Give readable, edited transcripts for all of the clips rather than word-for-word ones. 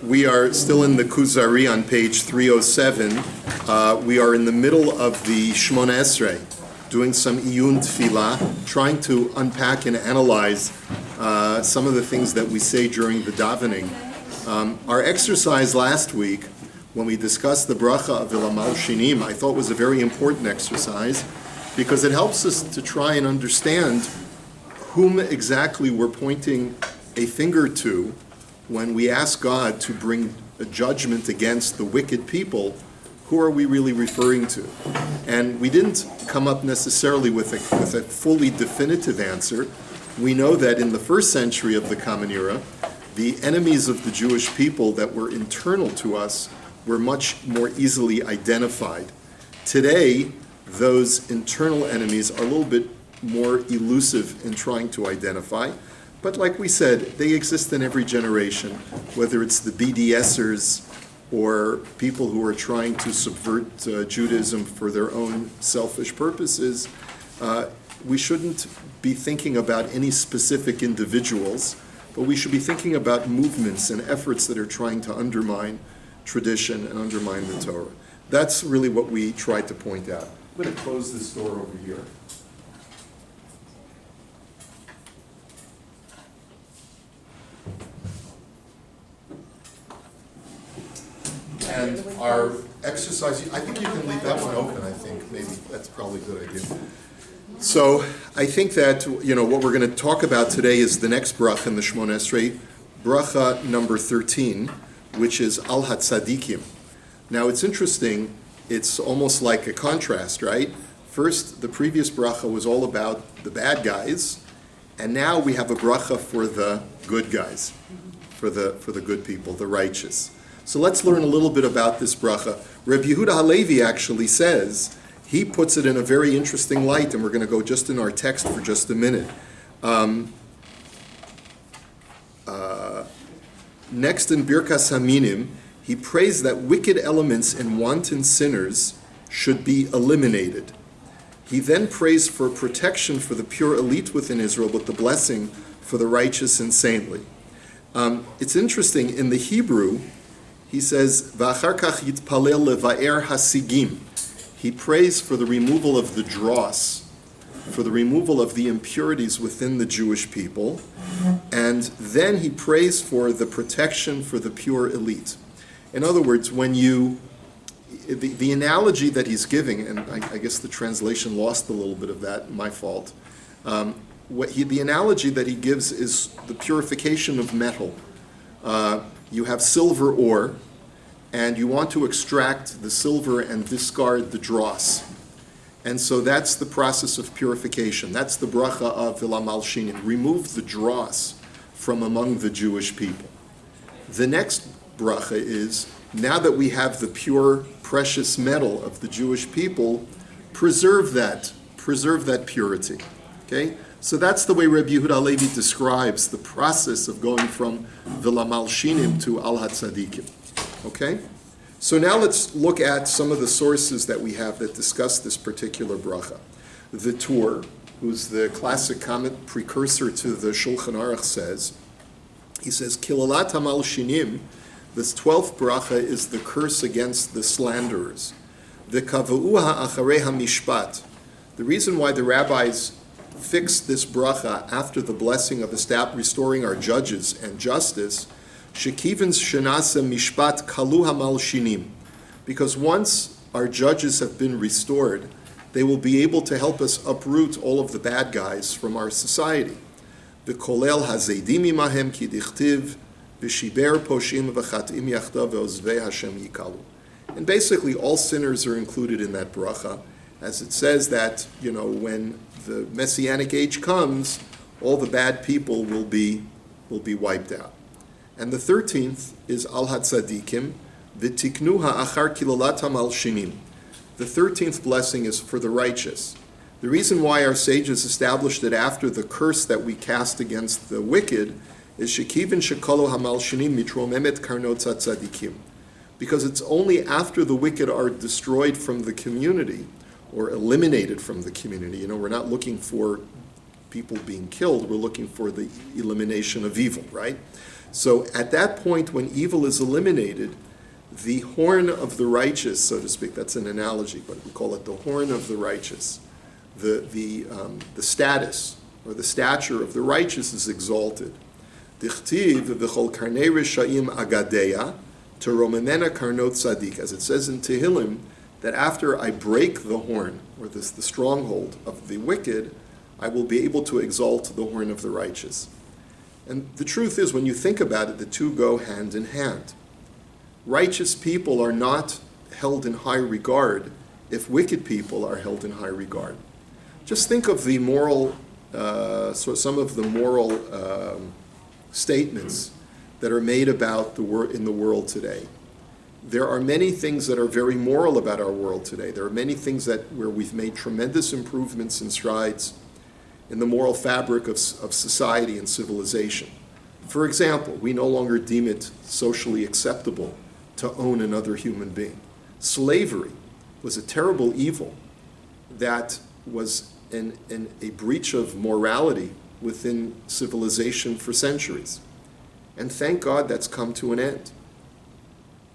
We are still in the KUZARI on page 307. We are in the middle of the Shmona Esrei, doing some iyun tefillah, trying to unpack and analyze some of the things that we say during the davening. Our exercise last week, when we discussed the bracha of Ilamal Shinim, I thought was a very important exercise because it helps us to try and understand whom exactly we're pointing a finger to when we ask God to bring a judgment against the wicked people. Who are we really referring to? And we didn't come up necessarily with a fully definitive answer. We know that in the first century of the Common Era, the enemies of the Jewish people that were internal to us were much more easily identified. Today, those internal enemies are a little bit more elusive in trying to identify. But like we said, they exist in every generation, whether it's the BDSers or people who are trying to subvert Judaism for their own selfish purposes. We shouldn't be thinking about any specific individuals, but we should be thinking about movements and efforts that are trying to undermine tradition and undermine the Torah. That's really what we tried to point out. I'm going to close this door over here. And our exercise, I think you can leave that one open, I think. Maybe that's probably a good idea. So I think that, what we're going to talk about today is the next bracha in the Shmona Esrei, bracha number 13, which is Al HaTzadikim. Now it's interesting, it's almost like a contrast, right? First, the previous bracha was all about the bad guys, and now we have a bracha for the good guys, for the good people, the righteous. So let's learn a little bit about this bracha. Reb Yehuda Halevi actually says, he puts it in a very interesting light, and we're going to go just in our text for just a minute. Next in Birkas Haminim, he prays that wicked elements and wanton sinners should be eliminated. He then prays for protection for the pure elite within Israel, but the blessing for the righteous and saintly. It's interesting, in the Hebrew, he says, V'achar kach yitpalel leva'er hasigim. He prays for the removal of the dross, for the removal of the impurities within the Jewish people, and then he prays for the protection for the pure elite. In other words, when the analogy that he's giving, and I guess the translation lost a little bit of that, my fault, the analogy that he gives is the purification of metal. You have silver ore, and you want to extract the silver and discard the dross. And so that's the process of purification. That's the bracha of Ilamal Shinim. Remove the dross from among the Jewish people. The next bracha is, now that we have the pure, precious metal of the Jewish people, preserve that purity. Okay? So that's the way Reb Yehuda Halevi describes the process of going from Ilamal Shinim to Al HaTzadikim. Okay? So now let's look at some of the sources that we have that discuss this particular bracha. The Dharr, who's the classic comment precursor to the Shulchan Aruch, says, Kilalat Hamal Shinim, this 12th bracha is the curse against the slanderers. The Kavu'uha Acharei HaMishpat. The reason why the rabbis fixed this bracha after the blessing of restoring our judges and justice, Shekivens Shenasa Mishpat Kalu Hamal Shinim, because once our judges have been restored, they will be able to help us uproot all of the bad guys from our society. V'kolel hazedim imahem ki dichtiv v'shiber poshim v'chatim yachdav ve'ozvei Hashem yikalu. And basically all sinners are included in that bracha, as it says that, when the Messianic age comes, all the bad people will be wiped out. And the 13th is Al HaTzadikim, V'tiknu ha'achar kilalat hamal shinim. The 13th blessing is for the righteous. The reason why our sages established it after the curse that we cast against the wicked is Shekivin shekolo hamal shinim mitromemet karnot tzadikim. Because it's only after the wicked are destroyed from the community, or eliminated from the community. We're not looking for people being killed, we're looking for the elimination of evil, right? So at that point, when evil is eliminated, the horn of the righteous, so to speak, that's an analogy, but we call it the horn of the righteous. The status or the stature of the righteous is exalted. Dichtiv v'chol karnei rishayim agadeya teromemena karnot tzadik, as it says in Tehillim, that after I break the horn, or the stronghold of the wicked, I will be able to exalt the horn of the righteous. And the truth is, when you think about it, the two go hand in hand. Righteous people are not held in high regard if wicked people are held in high regard. Just think of the moral, some of the moral statements that are made about in the world today. There are many things that are very moral about our world today. There are many things where we've made tremendous improvements and strides in the moral fabric of society and civilization. For example, we no longer deem it socially acceptable to own another human being. Slavery was a terrible evil that was a breach of morality within civilization for centuries. And thank God that's come to an end.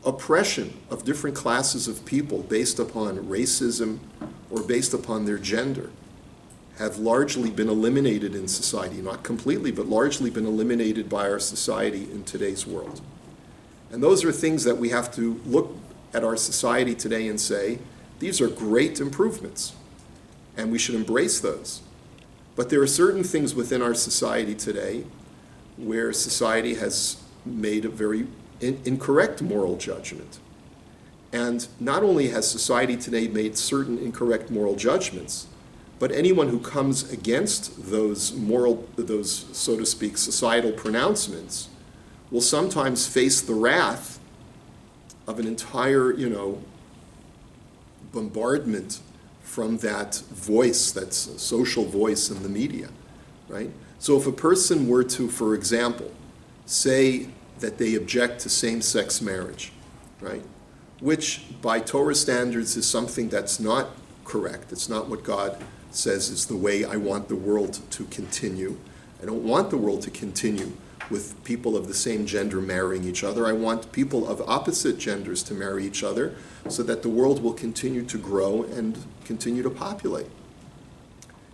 Oppression of different classes of people based upon racism or based upon their gender have largely been eliminated in society, not completely, but largely been eliminated by our society in today's world. And those are things that we have to look at our society today and say, these are great improvements, and we should embrace those. But there are certain things within our society today where society has made a very incorrect moral judgment. And not only has society today made certain incorrect moral judgments, but anyone who comes against those, so to speak, societal pronouncements will sometimes face the wrath of an entire, bombardment from that voice, that social voice in the media, right? So if a person were to, for example, say that they object to same-sex marriage, right, which by Torah standards is something that's not correct. It's not what God says is the way I want the world to continue. I don't want the world to continue with people of the same gender marrying each other. I want people of opposite genders to marry each other so that the world will continue to grow and continue to populate.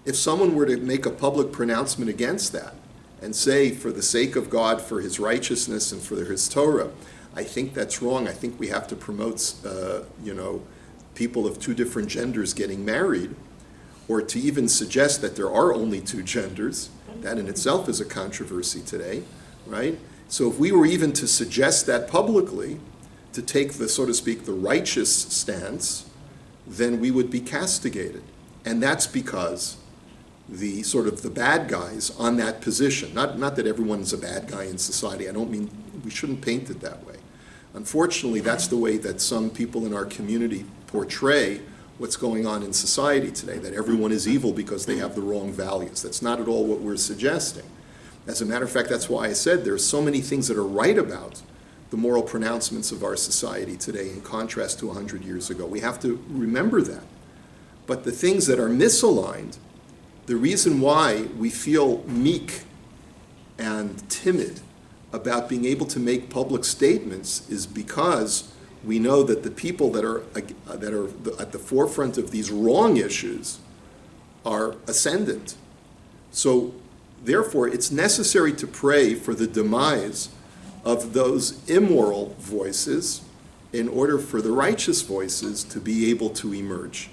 If someone were to make a public pronouncement against that and say, for the sake of God, for his righteousness and for his Torah, I think that's wrong. I think we have to promote, people of two different genders getting married, or to even suggest that there are only two genders. That in itself is a controversy today, right? So if we were even to suggest that publicly, to take the, so to speak, the righteous stance, then we would be castigated. And that's because the sort of the bad guys on that position, not that everyone's a bad guy in society, I don't mean, we shouldn't paint it that way. Unfortunately, that's the way that some people in our community portray what's going on in society today, that everyone is evil because they have the wrong values. That's not at all what we're suggesting. As a matter of fact, that's why I said there are so many things that are right about the moral pronouncements of our society today in contrast to 100 years ago. We have to remember that. But the things that are misaligned, the reason why we feel meek and timid about being able to make public statements is because we know that the people that are at the forefront of these wrong issues are ascendant. So therefore, it's necessary to pray for the demise of those immoral voices in order for the righteous voices to be able to emerge.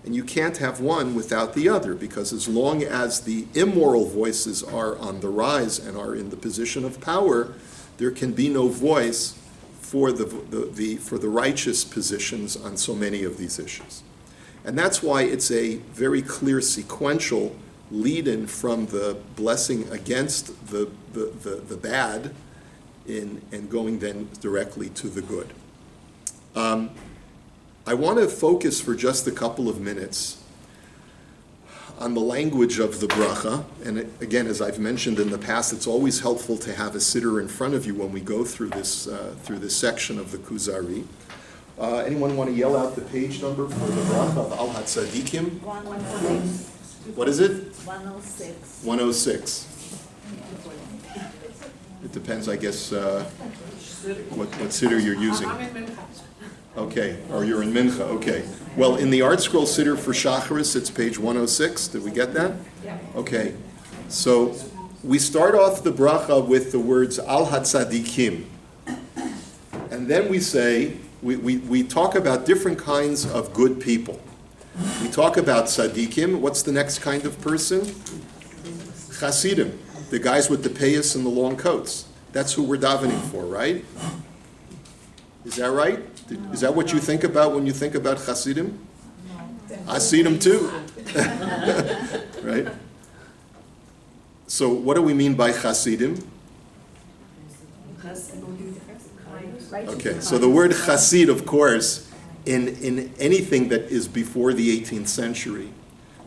And you can't have one without the other, because as long as the immoral voices are on the rise and are in the position of power, there can be no voice for the righteous positions on so many of these issues. And that's why it's a very clear sequential lead-in from the blessing against the bad and going then directly to the good. I want to focus for just a couple of minutes on the language of the bracha. And again, as I've mentioned in the past, it's always helpful to have a siddur in front of you when we go through this section of the Kuzari. Anyone want to yell out the page number for the bracha of Al HaTzadikim? 106. What is it? 106. 106. It depends, I guess, what siddur you're using. I'm in Mincha. Okay, or you're in Mincha, okay. Well, in the Art Scroll siddur for Shacharis, it's page 106. Did we get that? Yeah. Okay, so we start off the bracha with the words Al HaTzadikim. And then we say, we talk about different kinds of good people. We talk about tzaddikim. What's the next kind of person? Chasidim, the guys with the payas and the long coats. That's who we're davening for, right? Is that right? Is that what you think about when you think about Chasidim? I see them too. Right? So what do we mean by Chasidim? Okay, so the word Chasid, of course, in anything that is before the 18th century,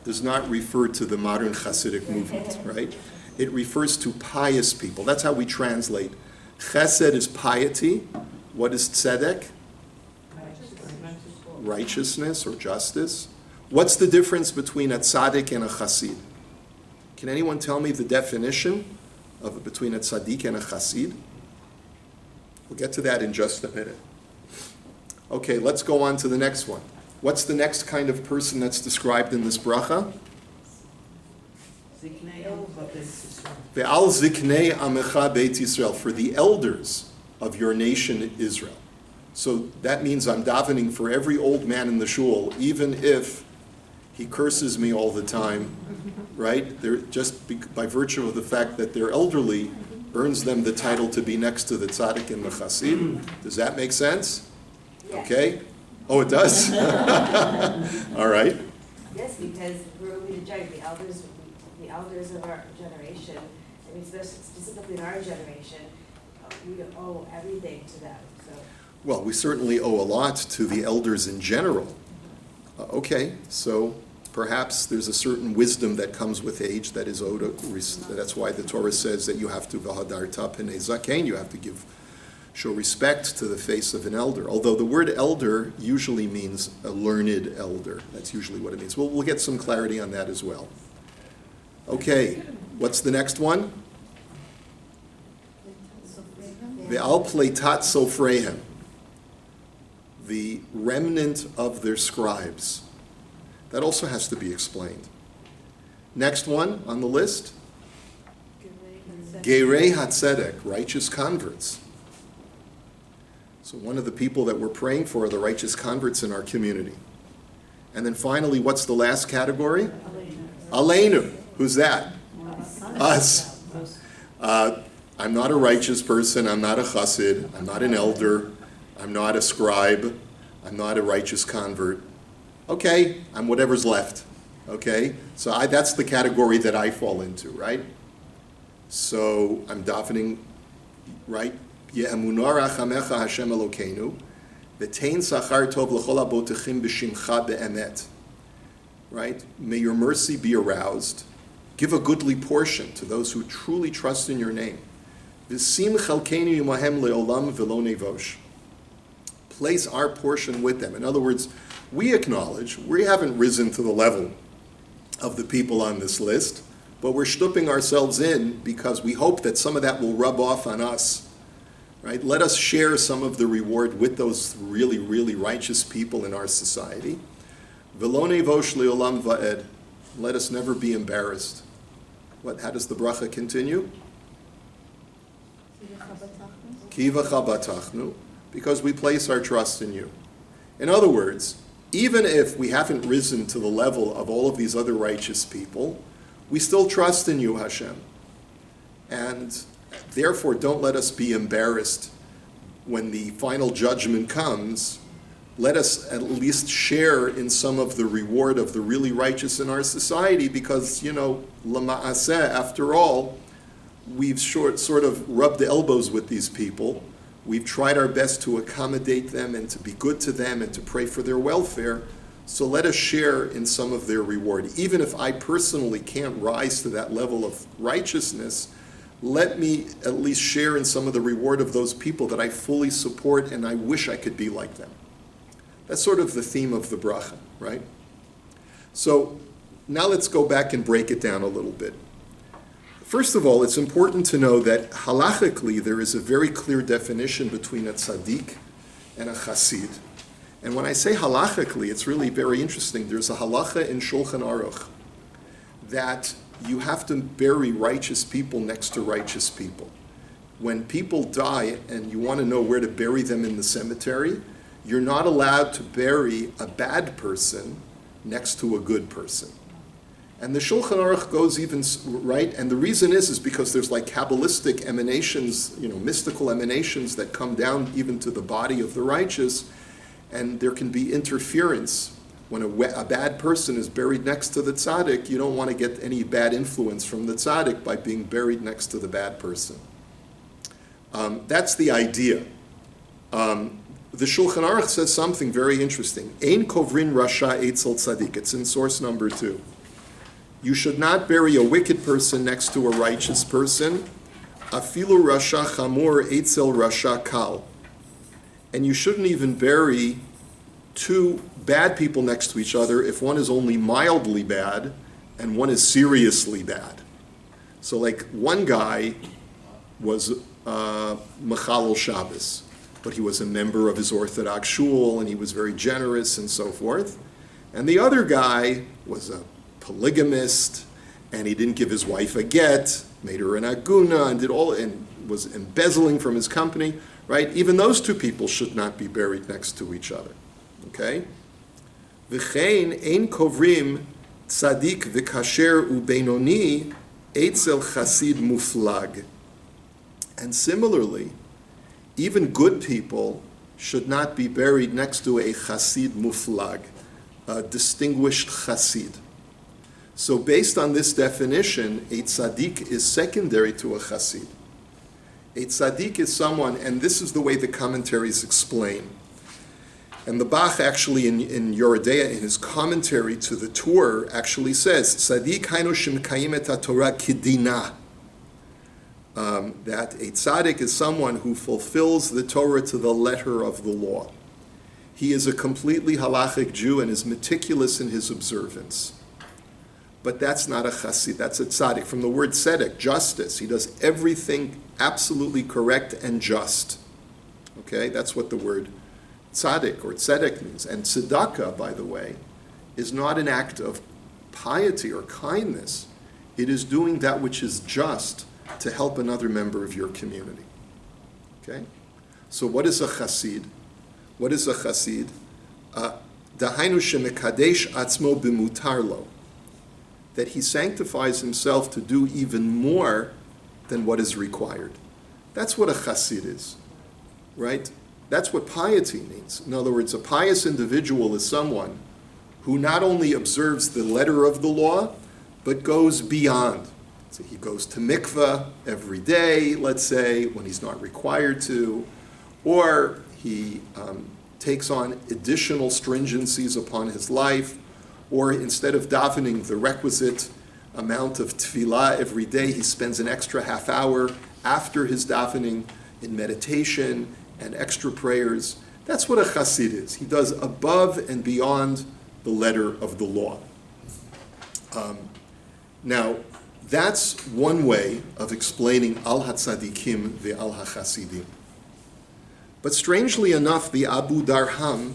does not refer to the modern Hasidic movement, right? It refers to pious people. That's how we translate. Chesed is piety. What is tzedek? Righteousness or justice. What's the difference between a tzaddik and a chasid? Can anyone tell me the definition of between a tzaddik and a chasid? We'll get to that in just a minute. Okay, let's go on to the next one. What's the next kind of person that's described in this bracha? Ve'al ziknei amecha beit Yisrael, for the elders of your nation Israel. So that means I'm davening for every old man in the shul, even if he curses me all the time, right? They're by virtue of the fact that they're elderly, earns them the title to be next to the tzaddik and the chassid. Does that make sense? Yes. Okay. Oh, it does? All right. Yes, because we're only the judge, the elders of our generation, I mean, specifically in our generation, we owe everything to them. So. Well, we certainly owe a lot to the elders in general. Okay, so perhaps there's a certain wisdom that comes with age that is owed. That's why the Torah says that you have to v'hadarta p'nei zaken, you have to show respect to the face of an elder. Although the word elder usually means a learned elder. That's usually what it means. We'll get some clarity on that as well. Okay, what's the next one? Ve'al pleitat sofreihem, the remnant of their scribes. That also has to be explained. Next one on the list, Gerei HaTzedek, righteous converts. So one of the people that we're praying for are the righteous converts in our community. And then finally, what's the last category? Aleinu. Who's that? Us. I'm not a righteous person. I'm not a chassid. I'm not an elder. I'm not a scribe. I'm not a righteous convert. Okay, I'm whatever's left. Okay, so that's the category that I fall into, right? So I'm davening, right? Ye'emunah rachamecha Hashem Elokeinu, v'tein sachar tov l'chol abotechim b'shimcha be'emet. Right? May your mercy be aroused. Give a goodly portion to those who truly trust in your name. V'sim chalkeinu yimahem le'olam v'lo nevosh. Place our portion with them. In other words, we acknowledge we haven't risen to the level of the people on this list, but we're shtupping ourselves in because we hope that some of that will rub off on us. Right? Let us share some of the reward with those really, really righteous people in our society. V'lo nevosh le'olam va'ed. Let us never be embarrassed. How does the bracha continue? Ki v'cha batachnu, because we place our trust in you. In other words, even if we haven't risen to the level of all of these other righteous people, we still trust in you, Hashem. And therefore, don't let us be embarrassed when the final judgment comes. Let us at least share in some of the reward of the really righteous in our society because, lama'aseh, after all, we've sort of rubbed elbows with these people. We've tried our best to accommodate them and to be good to them and to pray for their welfare. So let us share in some of their reward. Even if I personally can't rise to that level of righteousness, let me at least share in some of the reward of those people that I fully support and I wish I could be like them. That's sort of the theme of the bracha, right? So now let's go back and break it down a little bit. First of all, it's important to know that halachically there is a very clear definition between a tzaddik and a chassid. And when I say halachically, it's really very interesting. There's a halacha in Shulchan Aruch that you have to bury righteous people next to righteous people. When people die and you want to know where to bury them in the cemetery, you're not allowed to bury a bad person next to a good person. And the Shulchan Aruch goes even, right? And the reason is because there's like Kabbalistic emanations, mystical emanations that come down even to the body of the righteous, and there can be interference. When a bad person is buried next to the tzaddik, you don't want to get any bad influence from the tzaddik by being buried next to the bad person. That's the idea. The Shulchan Aruch says something very interesting. Ein kovrin rasha eitzel tzaddik. It's in source number 2. You should not bury a wicked person next to a righteous person. Afilu rasha chamur eitzel rasha kal. And you shouldn't even bury two bad people next to each other if one is only mildly bad and one is seriously bad. So like one guy was Mechalel Shabbos, but he was a member of his Orthodox shul and he was very generous and so forth. And the other guy was a polygamist and he didn't give his wife a get, made her an aguna and was embezzling from his company, right? Even those two people should not be buried next to each other. Okay? V'chein ein kovrim tzadik v'kasher u'beinoni eitzel chasid muflag. And similarly, even good people should not be buried next to a chasid muflag, a distinguished chasid. So based on this definition, a tzaddik is secondary to a chasid. A tzaddik is someone, and this is the way the commentaries explain. And the Bach actually in Yoredeya, in his commentary to the Torah, actually says, tzaddik hainu shemekayim et haTorah kidina. That a tzaddik is someone who fulfills the Torah to the letter of the law. He is a completely halachic Jew and is meticulous in his observance. But that's not a chassid, that's a tzaddik. From the word tzedek, justice. He does everything absolutely correct and just. Okay, that's what the word tzaddik or tzedek means. And tzedakah, by the way, is not an act of piety or kindness. It is doing that which is just to help another member of your community. Okay? So what is a chassid? What is a chassid? Dahainu shemekadesh atzmo b'mutar lo. That he sanctifies himself to do even more than what is required. That's what a chassid is, right? That's what piety means. In other words, a pious individual is someone who not only observes the letter of the law, but goes beyond. So he goes to mikveh every day, let's say, when he's not required to, or he takes on additional stringencies upon his life, or instead of davening the requisite amount of tefillah every day, he spends an extra half hour after his davening in meditation and extra prayers. That's what a chassid is. He does above and beyond the letter of the law. Now, that's one way of explaining al hatzadikim ve'al hachasidim. But strangely enough, the Abu Darham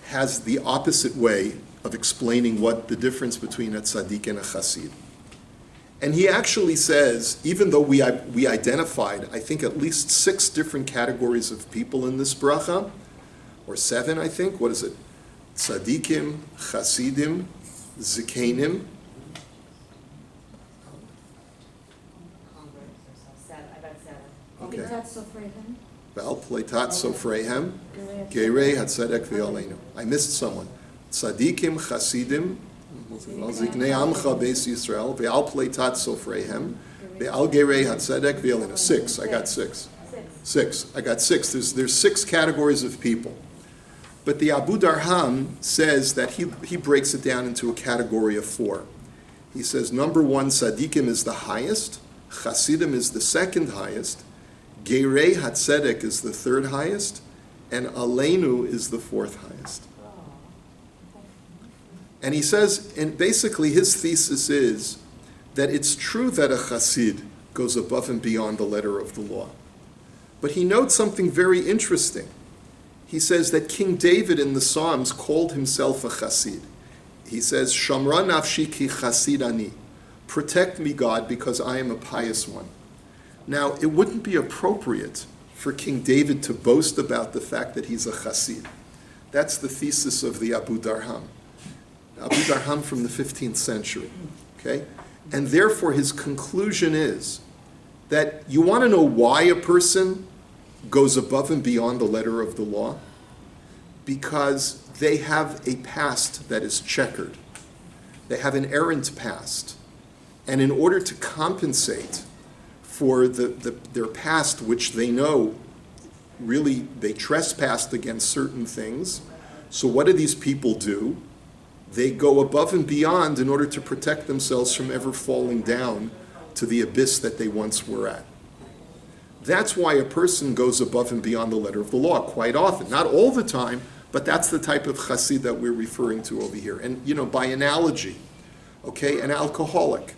has the opposite way of explaining what the difference between a tzaddik and a chassid. And he actually says, even though we identified, I think, at least 6 different categories of people in this bracha, or 7, I think. What is it? Tzaddikim, chasidim, zikenim. Okay. Val Pleitat Sofrehem, Gerei Hatzedek V'Aleinu. I missed someone. Tzadikim, Chasidim, Ziknei Amcha Beis Yisrael, Ve'al Pleitat Sofrehem, Ve'al Gerei Hatzedek V'Aleinu. 6. I got 6. 6. I got 6. There's 6 categories of people. But the Abu Darham says that he breaks it down into a category of 4. He says, number 1, Tzadikim is the highest, Chasidim is the second highest, Gerei Hatzedek is the third highest, and Aleinu is the fourth highest. And he says, and basically his thesis is that it's true that a chassid goes above and beyond the letter of the law. But he notes something very interesting. He says that King David in the Psalms called himself a chassid. He says, Shamra nafshi ki chassid ani. Protect me, God, because I am a pious one. Now, it wouldn't be appropriate for King David to boast about the fact that he's a chassid. That's the thesis of the Abu Darham. Abu Darham from the 15th century. Okay? And therefore, his conclusion is that you want to know why a person goes above and beyond the letter of the law? Because they have a past that is checkered. They have an errant past. And in order to compensate for their past, which they know really they trespassed against certain things, so what do these people do? They go above and beyond in order to protect themselves from ever falling down to the abyss that they once were at. That's why a person goes above and beyond the letter of the law quite often. Not all the time, but that's the type of chassid that we're referring to over here. And, by analogy, okay, an alcoholic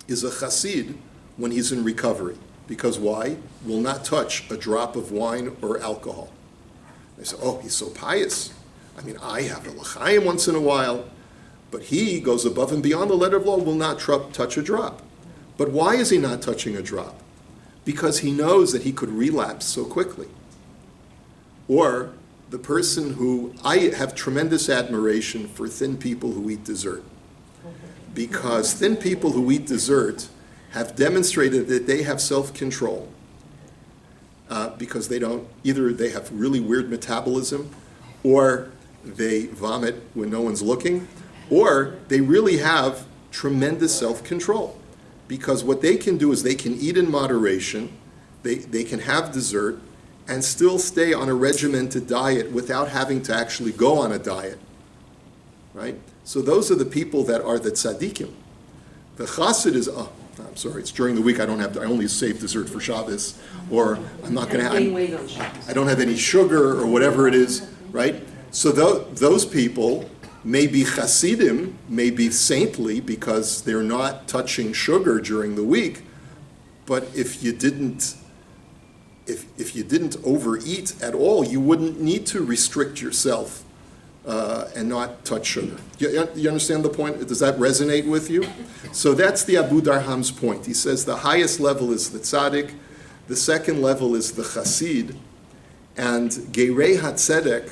is a chassid when he's in recovery. Because why? Will not touch a drop of wine or alcohol. They say, oh, he's so pious. I have a l'chaim once in a while, but he goes above and beyond the letter of law, will not touch a drop. But why is he not touching a drop? Because he knows that he could relapse so quickly. Or the person who, I have tremendous admiration for thin people who eat dessert. Because thin people who eat dessert have demonstrated that they have self-control. Because either they have really weird metabolism, or they vomit when no one's looking, or they really have tremendous self-control. Because what they can do is they can eat in moderation, they can have dessert, and still stay on a regimented diet without having to actually go on a diet. Right? So those are the people that are the tzaddikim. The chassid is, I'm sorry, it's during the week, I only save dessert for Shabbos, or I'm not going to, I don't have any sugar, or whatever it is, right? So those people may be chassidim, may be saintly, because they're not touching sugar during the week, but if you didn't overeat at all, you wouldn't need to restrict yourself and not touch sugar. You understand the point? Does that resonate with you? So that's the Abu Darham's point. He says the highest level is the tzaddik, the second level is the chassid, and Geirei HaTzedek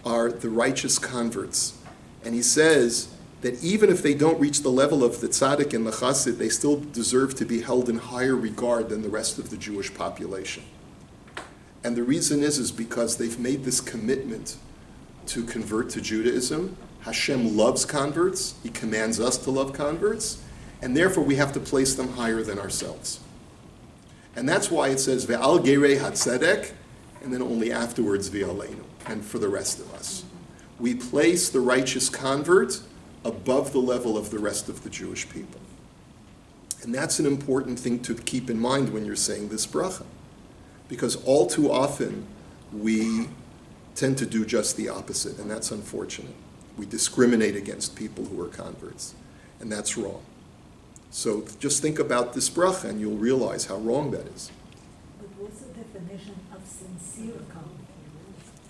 are the righteous converts. And he says that even if they don't reach the level of the tzaddik and the chassid, they still deserve to be held in higher regard than the rest of the Jewish population. And the reason is because they've made this commitment to convert to Judaism. Hashem loves converts. He commands us to love converts. And therefore we have to place them higher than ourselves. And that's why it says, Ve'al Geirei HaTzedek, and then only afterwards, Ve'aleinu, and for the rest of us. We place the righteous convert above the level of the rest of the Jewish people. And that's an important thing to keep in mind when you're saying this bracha. Because all too often, we tend to do just the opposite, and that's unfortunate. We discriminate against people who are converts, and that's wrong. So just think about this bracha, and you'll realize how wrong that is. But what's the definition of sincere convert?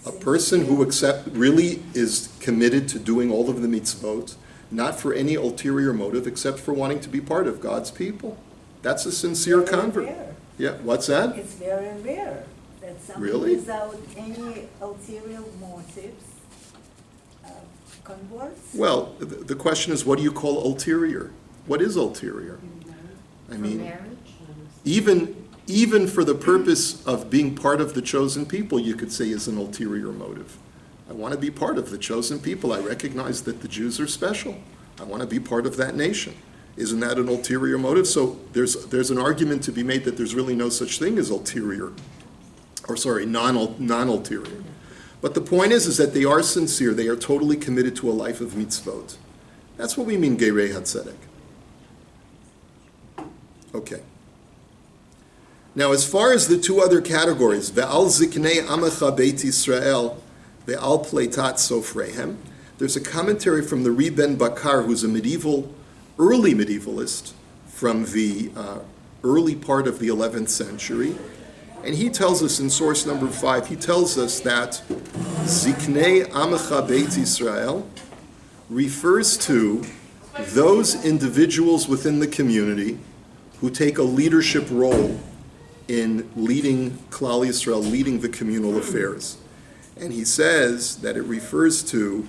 A person who really is committed to doing all of the mitzvot, not for any ulterior motive except for wanting to be part of God's people. That's a sincere convert. Rare. Yeah, what's that? It's very rare that someone Really? without any ulterior motives converts. Well, the question is, what do you call ulterior? What is ulterior? I mean, even for the purpose of being part of the chosen people, you could say is an ulterior motive. I want to be part of the chosen people. I recognize that the Jews are special. I want to be part of that nation. Isn't that an ulterior motive? So there's an argument to be made that there's really no such thing as ulterior, or sorry, non-ulterior. But the point is that they are sincere. They are totally committed to a life of mitzvot. That's what we mean, Geirei HaTzedek. Okay. Now, as far as the two other categories, Ve'al ziknei amecha beit Yisrael, ve'al pleitat sofreihem, there's a commentary from the Rebbe Ben Bakar, who's a medieval early medievalist from the early part of the 11th century. And he tells us in source number 5, he tells us that Ziknei Amecha Beit Yisrael refers to those individuals within the community who take a leadership role in leading Klal Yisrael, leading the communal affairs. And he says that it refers to,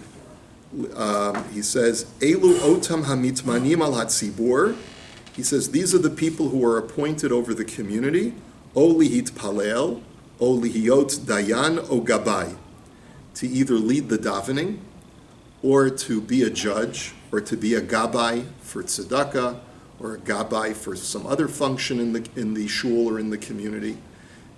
he says, Elu otam hamitmanim al hatzibur. He says, these are the people who are appointed over the community, o lihit palel, o lihiot dayan, o gabai, to either lead the davening, or to be a judge, or to be a gabai for tzedakah, or a gabai for some other function in the shul or in the community.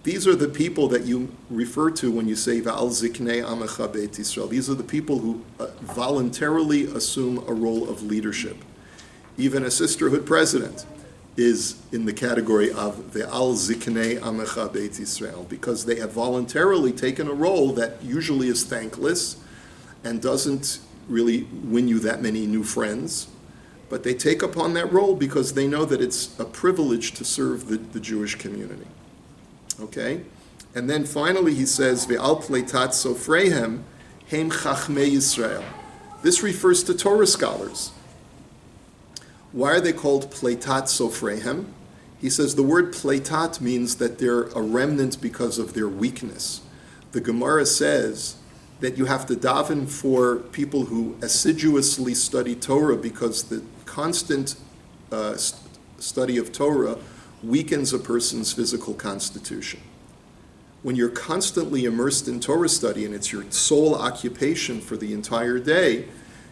These are the people that you refer to when you say Va'al Ziknei Amecha Beit Yisrael. These are the people who voluntarily assume a role of leadership. Even a sisterhood president is in the category of Va'al Ziknei Amecha Beit Yisrael, because they have voluntarily taken a role that usually is thankless and doesn't really win you that many new friends. But they take upon that role because they know that it's a privilege to serve the Jewish community. Okay? And then finally he says, Ve'al pleitat sofreihem heim chachmei Yisrael. This refers to Torah scholars. Why are they called pleitat sofreihem? He says the word pleitat means that they're a remnant because of their weakness. The Gemara says that you have to daven for people who assiduously study Torah, because the constant study of Torah weakens a person's physical constitution. When you're constantly immersed in Torah study and it's your sole occupation for the entire day,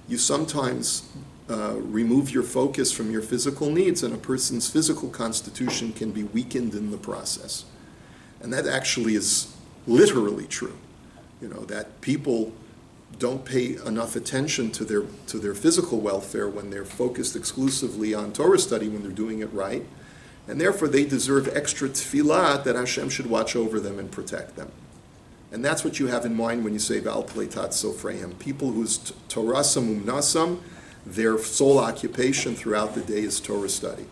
you sometimes remove your focus from your physical needs, and a person's physical constitution can be weakened in the process. And that actually is literally true. You know, that people don't pay enough attention to their physical welfare when they're focused exclusively on Torah study, when they're doing it right. And therefore they deserve extra tefillah, that Hashem should watch over them and protect them. And that's what you have in mind when you say Va'al pleitat sofreihem. People whose Torasam umnasam, their sole occupation throughout the day is Torah study.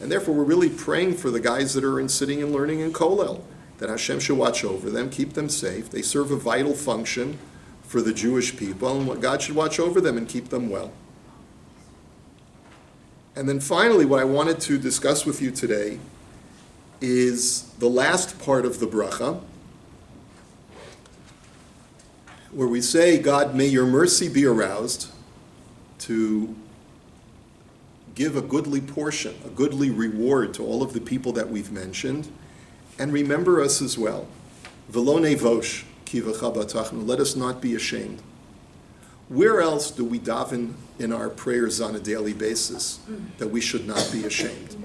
And therefore we're really praying for the guys that are sitting and learning in Kollel, that Hashem should watch over them, keep them safe. They serve a vital function for the Jewish people, and God should watch over them and keep them well. And then finally, what I wanted to discuss with you today is the last part of the bracha, where we say, God, may your mercy be aroused to give a goodly portion, a goodly reward to all of the people that we've mentioned, and remember us as well. V'lo nevosh ki v'cha batachnu. Let us not be ashamed. Where else do we daven in our prayers on a daily basis that we should not be ashamed?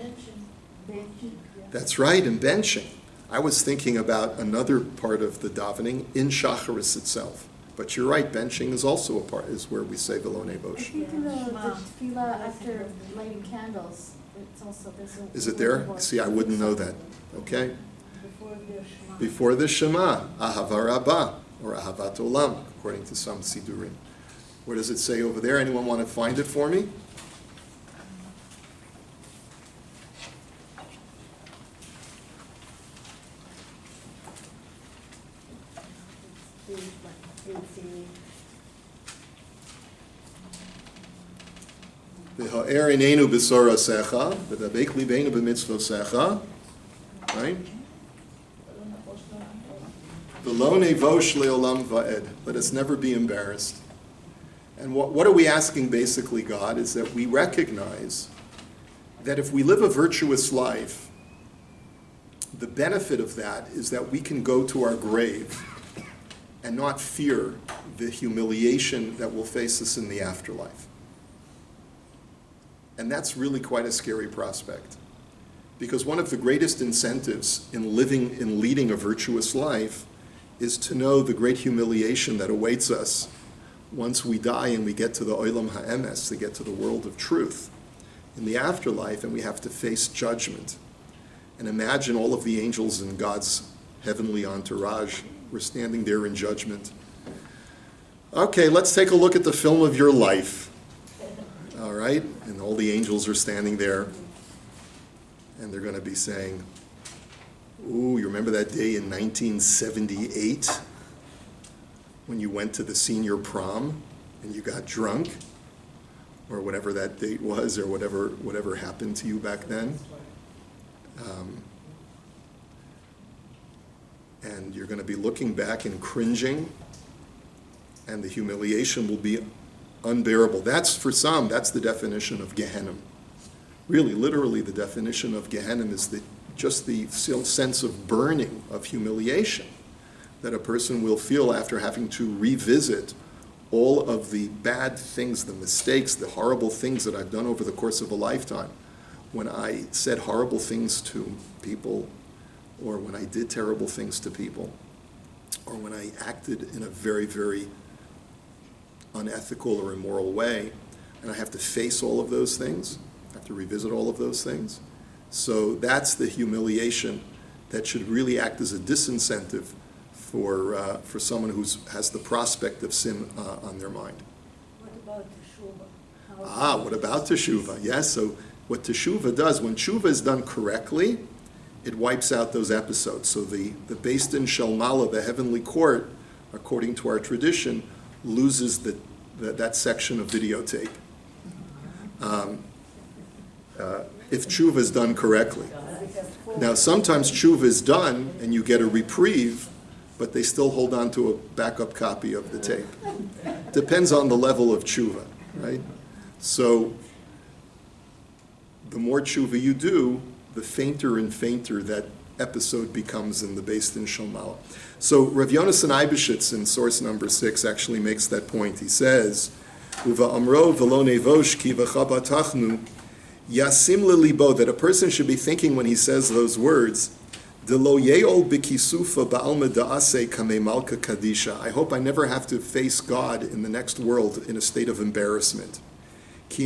That's right, in benching. I was thinking about another part of the davening in Shacharis itself. But you're right, benching is also a part, is where we say V'lo I nevosh. think in the tefillah after lighting candles, it's also, there's a... Is it there? See, I wouldn't know that. Okay? Before the Shema. Before the Shema, Ahava Rabbah, or Ahavat Olam, according to some Sidurim. What does it say over there? Anyone want to find it for me? V'ha'er einenu b'sorasecha, v'dabek libeinu b'mitzvosecha, right? V'lo nevosh le'olam va'ed. Let us never be embarrassed. And what are we asking basically, God, is that we recognize that if we live a virtuous life, the benefit of that is that we can go to our grave and not fear the humiliation that will face us in the afterlife. And that's really quite a scary prospect. Because one of the greatest incentives in leading a virtuous life is to know the great humiliation that awaits us once we die and we get to the Olam Ha'emes, to get to the world of truth in the afterlife, and we have to face judgment. And imagine all of the angels in God's heavenly entourage. We're standing there in judgment. Okay, let's take a look at the film of your life. All right? And all the angels are standing there, and they're going to be saying, ooh, you remember that day in 1978 when you went to the senior prom and you got drunk? Or whatever that date was, or whatever happened to you back then. And you're going to be looking back and cringing, and the humiliation will be unbearable. That's, for some, that's the definition of Gehenna. Really, literally, the definition of Gehenna is just the sense of burning, of humiliation, that a person will feel after having to revisit all of the bad things, the mistakes, the horrible things that I've done over the course of a lifetime. When I said horrible things to people, or when I did terrible things to people, or when I acted in a very, very unethical or immoral way, and I have to face all of those things, I have to revisit all of those things. So that's the humiliation that should really act as a disincentive for someone who has the prospect of sin on their mind. What about Teshuva? What about Teshuva? Yes, so what Teshuva does, when Teshuva is done correctly, it wipes out those episodes. So the Beis Din Shel Mala, the heavenly court, according to our tradition, loses that section of videotape. If Teshuva is done correctly. Now, sometimes Teshuva is done and you get a reprieve, but they still hold on to a backup copy of the tape. Depends on the level of tshuva, right? So the more tshuva you do, the fainter and fainter that episode becomes in the Beis Din Shel Mala. So Rav Yonasan Eibeshitz in source number 6 actually makes that point. He says, Uva amro v'lo nevosh ki v'chabatachnu yasim lelibo, that a person should be thinking when he says those words, I hope I never have to face God in the next world in a state of embarrassment. He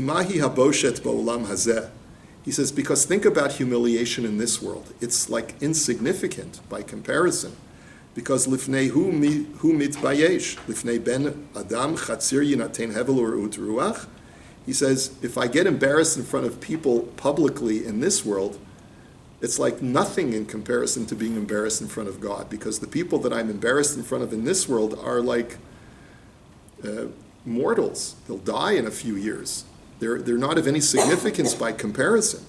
says, because think about humiliation in this world. It's like insignificant by comparison. Because lifnei hu mitbayesh, lifnei ben adam chatzir yinatein hevel u'ut ruach. He says, if I get embarrassed in front of people publicly in this world, it's like nothing in comparison to being embarrassed in front of God, because the people that I'm embarrassed in front of in this world are like mortals. They'll die in a few years. They're not of any significance by comparison.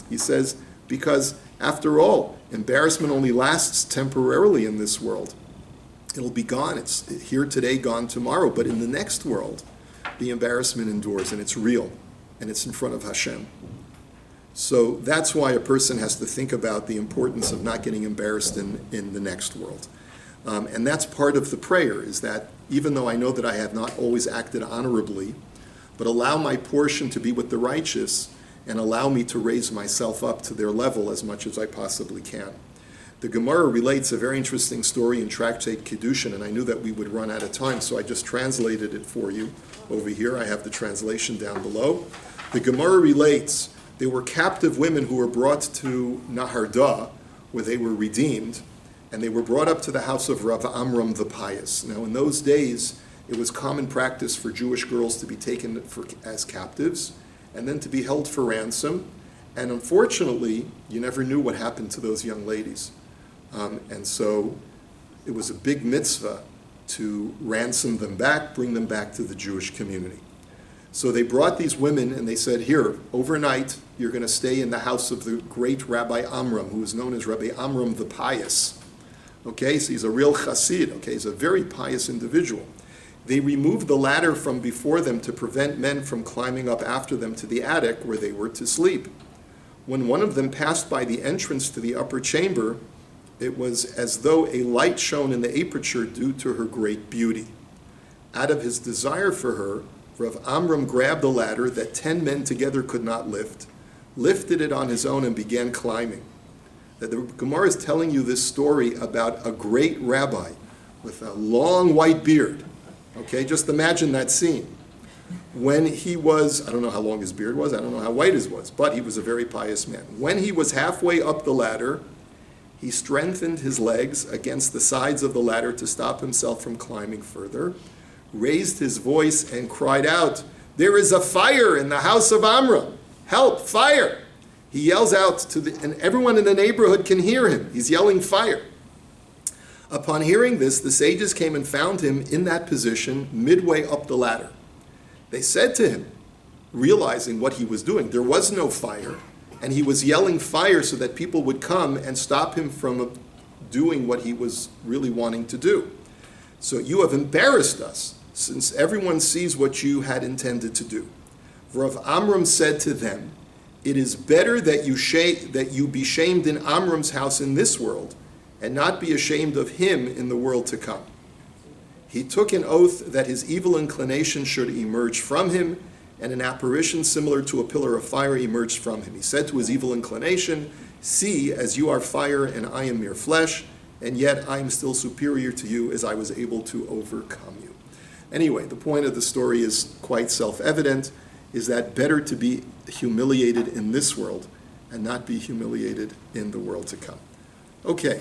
He says, because after all, embarrassment only lasts temporarily in this world. It'll be gone. It's here today, gone tomorrow. But in the next world, the embarrassment endures, and it's real, and it's in front of Hashem. So that's why a person has to think about the importance of not getting embarrassed in the next world. And that's part of the prayer, is that even though I know that I have not always acted honorably, but allow my portion to be with the righteous, and allow me to raise myself up to their level as much as I possibly can. The Gemara relates a very interesting story in Tractate Kiddushin, and I knew that we would run out of time, so I just translated it for you over here. I have the translation down below. The Gemara relates, there were captive women who were brought to Naharda, where they were redeemed, and they were brought up to the house of Rav Amram the Pious. Now, in those days, it was common practice for Jewish girls to be taken as captives, and then to be held for ransom. And unfortunately, you never knew what happened to those young ladies. And so it was a big mitzvah to ransom them back, bring them back to the Jewish community. So they brought these women and they said, here, overnight, you're going to stay in the house of the great Rabbi Amram, who is known as Rabbi Amram the Pious. Okay, so he's a real chassid, okay, he's a very pious individual. They removed the ladder from before them to prevent men from climbing up after them to the attic where they were to sleep. When one of them passed by the entrance to the upper chamber, it was as though a light shone in the aperture due to her great beauty. Out of his desire for her, Rav Amram grabbed a ladder that 10 men together could not lift, lifted it on his own, and began climbing. The Gemara is telling you this story about a great rabbi with a long white beard. Okay, just imagine that scene. When he was, I don't know how long his beard was, I don't know how white his was, but he was a very pious man. When he was halfway up the ladder, He strengthened his legs against the sides of the ladder to stop himself from climbing further, raised his voice and cried out, "There is a fire in the house of Amram! Help, fire!" He yells out and everyone in the neighborhood can hear him. He's yelling fire. Upon hearing this, the sages came and found him in that position midway up the ladder. They said to him, realizing what he was doing, there was no fire, and he was yelling fire so that people would come and stop him from doing what he was really wanting to do. So you have embarrassed us, since everyone sees what you had intended to do. Rav Amram said to them, "It is better that you be shamed in Amram's house in this world, and not be ashamed of him in the world to come." He took an oath that his evil inclination should emerge from him, and an apparition similar to a pillar of fire emerged from him. He said to his evil inclination, "See, as you are fire and I am mere flesh, and yet I am still superior to you as I was able to overcome you." Anyway, the point of the story is quite self-evident, is that better to be humiliated in this world and not be humiliated in the world to come. Okay.